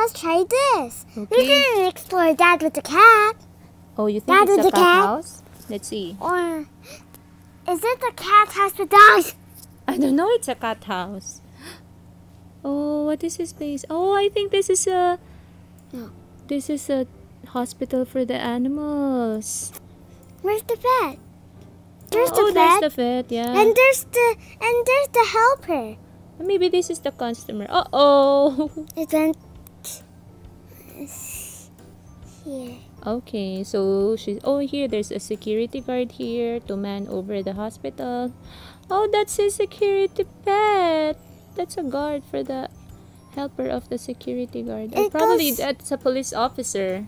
Let's try this. Okay. We didn't explore that with the cat. Oh, you think Dad it's with a the cat cat? house? Let's see. Or is it the cat house with dogs? I don't know. It's a cat house. Oh, what is this place? Oh, I think this is a. No. This is a hospital for the animals. Where's the vet? There's Oh, the vet. there's the vet. Yeah. And there's the helper. Maybe this is the customer. Oh. It went here. Okay, so she's. Oh, here there's a security guard here to man over the hospital. Oh, that's a security pet. That's a guard for the helper of the security guard. Or probably that's a police officer.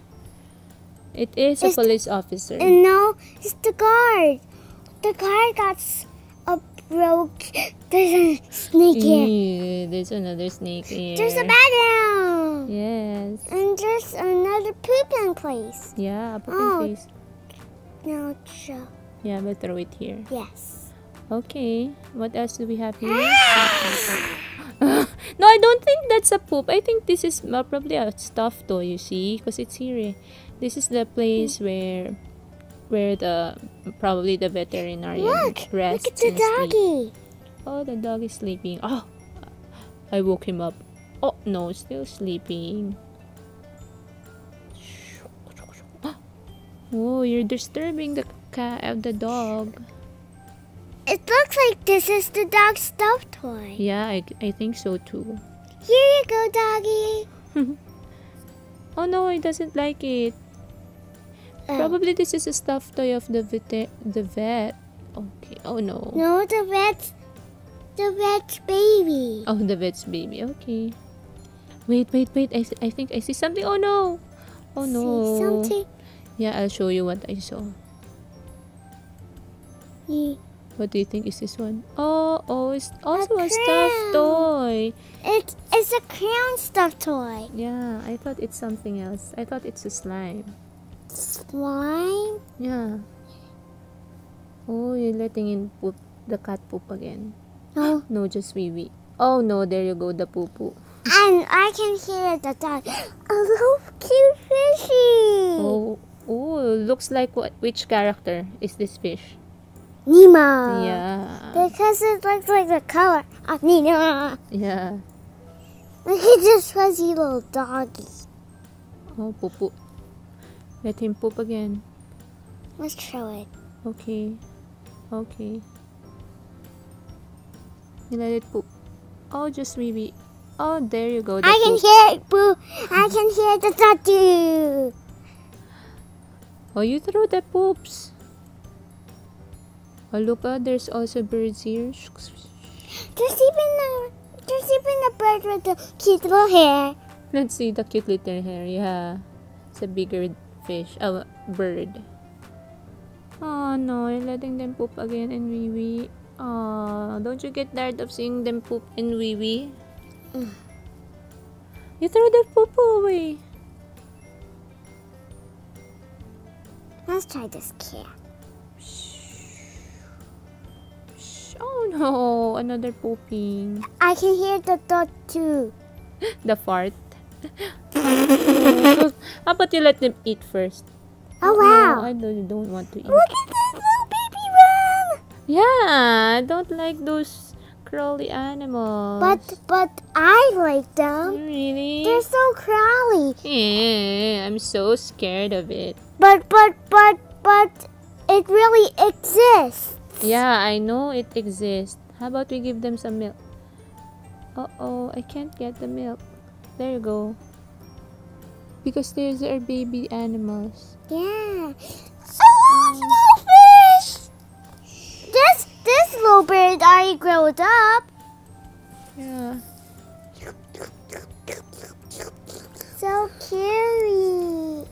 It is a police officer. No, it's the guard. The guard got broke. There's a snake here. Ew, there's another snake here. There's a bathroom. Yes. And there's another pooping place. Yeah, a pooping place. No, show. Yeah, we'll throw it here. Yes. Okay. What else do we have here? No, I don't think that's a poop. I think this is probably a stuffed toy, you see, because it's here. This is the place where the probably the veterinarian rests. Look at the doggy. Oh, the dog is sleeping. Oh, I woke him up. Oh no, still sleeping. Oh, you're disturbing the cat, the dog. It looks like this is the dog's stuffed toy. Yeah, I think so too. Here you go, doggy. Oh no, he doesn't like it. Probably this is a stuffed toy of the vet. Okay. Oh no. No, the vet's baby. Oh, the vet's baby. Okay. Wait. I think I see something. Oh no. Oh no. See something? Yeah, I'll show you what I saw. What do you think is this one? Oh, it's also a stuffed toy. It's a crayon stuffed toy. Yeah, I thought it's something else. I thought it's a slime. Slime? Yeah. Oh, you're letting in poop, the cat poop again. No. No, just wee wee. Oh no, there you go, the poo poo. And I can hear the dog. A little cute fishy. Oh, looks like what? Which character is this fish? Nemo. Yeah. Because it looks like the color of Nemo. Yeah. Look at this fuzzy little doggy. Oh, poo poo. Let him poop again. Let's show it. Okay. You let it poop. Oh, just wee wee. Oh, there you go. I can hear it, boo. I can hear the tattoo. Oh, you throw the poops. Oh, look, there's also birds here. There's even a bird with the cute little hair. Let's see the cute little hair. Yeah. It's a bigger fish. Oh, bird. Oh no, you're letting them poop again and wee wee. Oh, don't you get tired of seeing them poop and wee wee? You throw the poop away. Let's try this cat. Oh no, another pooping. I can hear the dog too. The fart. How about you let them eat first? Oh wow! No, I don't want to eat. Look at this little baby worm. Yeah, I don't like those crawly animals. But I like them. Really? They're so crawly. Yeah, I'm so scared of it. But it really exists. Yeah, I know it exists. How about we give them some milk? Uh-oh, I can't get the milk. There you go. Because these are baby animals. Yeah. Oh, little fish! This little bird already grown up. Yeah. So cute.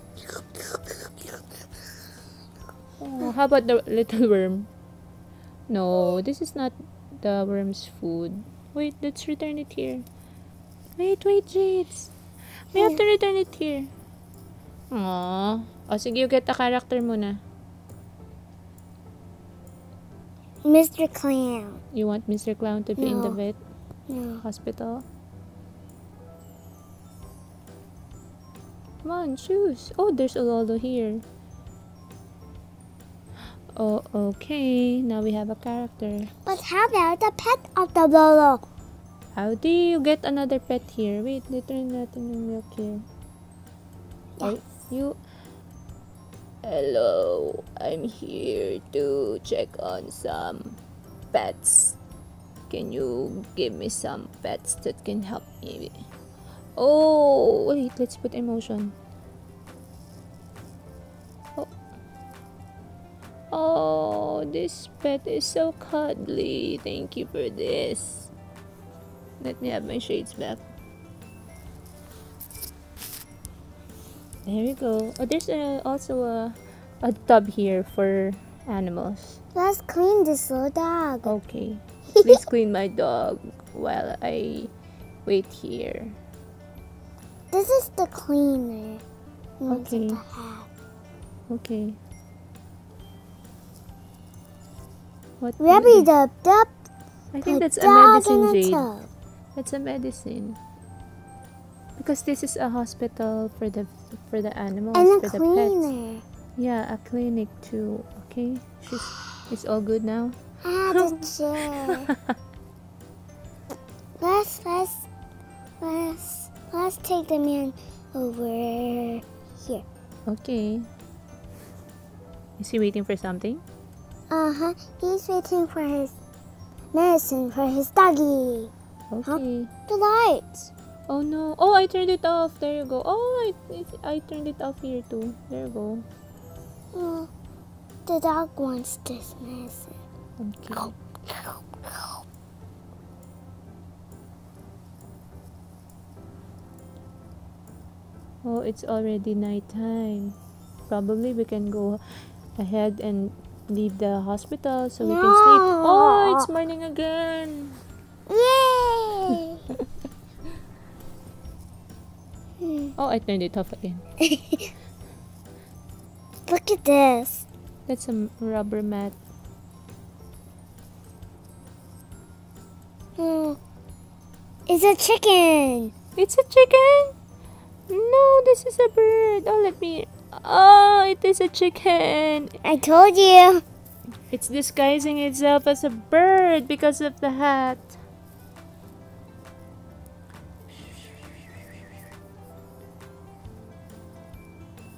Oh, how about the little worm? No, this is not the worm's food. Wait, let's return it here. Wait, Jades. We have to return it here. Aww. O, sige, you get a character muna. Mr. Clown. You want Mr. Clown to be in the No. vet No. hospital? Come on, choose. Oh, there's a Lolo here. Oh, okay. Now we have a character. But how about the pet of the Lolo? How do you get another pet here? Wait, literally nothing in milk here. Yes. You... Hello, I'm here to check on some pets. Can you give me some pets that can help me? Oh, wait, let's put emotion. Oh. Oh, this pet is so cuddly. Thank you for this. Let me have my shades back. There we go. Oh, there's also a tub here for animals. Let's clean this little dog. Okay. Please clean my dog while I wait here. This is the cleaner. Okay. The hat. Okay. What? Rubby dub dub. I think that's a dog in medicine, a Jade. tub. That's a medicine. Because this is a hospital for the animals, And for a the pets. cleaner. Yeah, a clinic too. Okay, it's all good now. Ah, the chair. Let's take the man over here. Okay. Is he waiting for something? Uh-huh. He's waiting for his medicine for his doggy. Okay. The lights. Oh no. Oh, I turned it off. There you go. Oh, I turned it off here too. There you go. Oh, the dog wants this medicine. Okay. Oh, it's already nighttime. Probably we can go ahead and leave the hospital so we can sleep. Oh, it's morning again. Yay! Oh, I turned it off again. Look at this. That's a rubber mat. Oh, it's a chicken. It's a chicken? No, this is a bird. Oh, let me... Oh, it is a chicken. I told you. It's disguising itself as a bird because of the hat.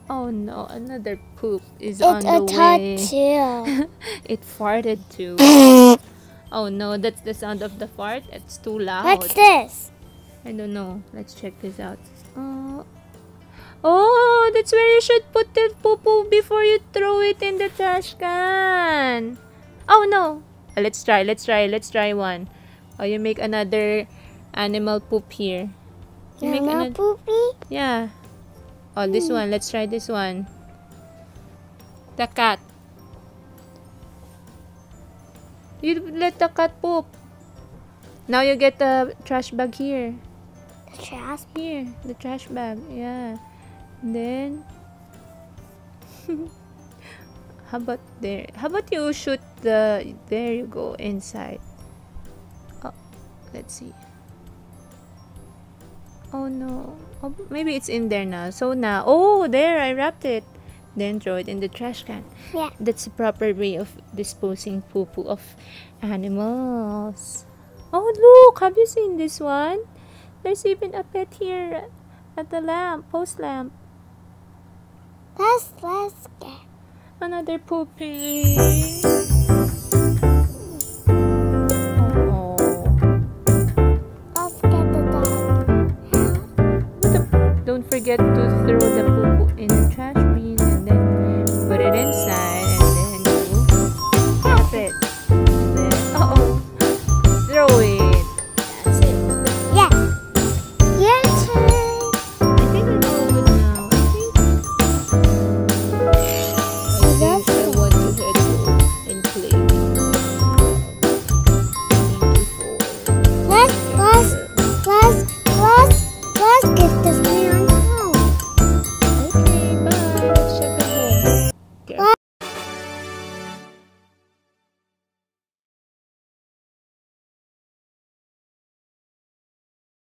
Oh no, another poop is on the way. It's a too. It farted too. Oh no, that's the sound of the fart. It's too loud. What's this? I don't know. Let's check this out. Oh, that's where you should put the poo-poo before you throw it in the trash can. Oh no. Let's try one. Oh, you make another animal poop here. You make Mama poopy? Yeah. Oh, this one. Let's try this one. The cat. You let the cat poop. Now you get the trash bag here. The trash? Here, the trash bag. Yeah. And then... How about there? How about you shoot the... There you go, inside. Oh, let's see. Oh no. Oh, maybe it's in there now. So now... Oh, there, I wrapped it. Then throw it in the trash can. Yeah. That's a proper way of disposing poo-poo of animals. Oh, look! Have you seen this one? There's even a pet here at the lamp, post lamp. Let's get. Another poopy. Oh. Let's get the dog. Don't forget to throw the poop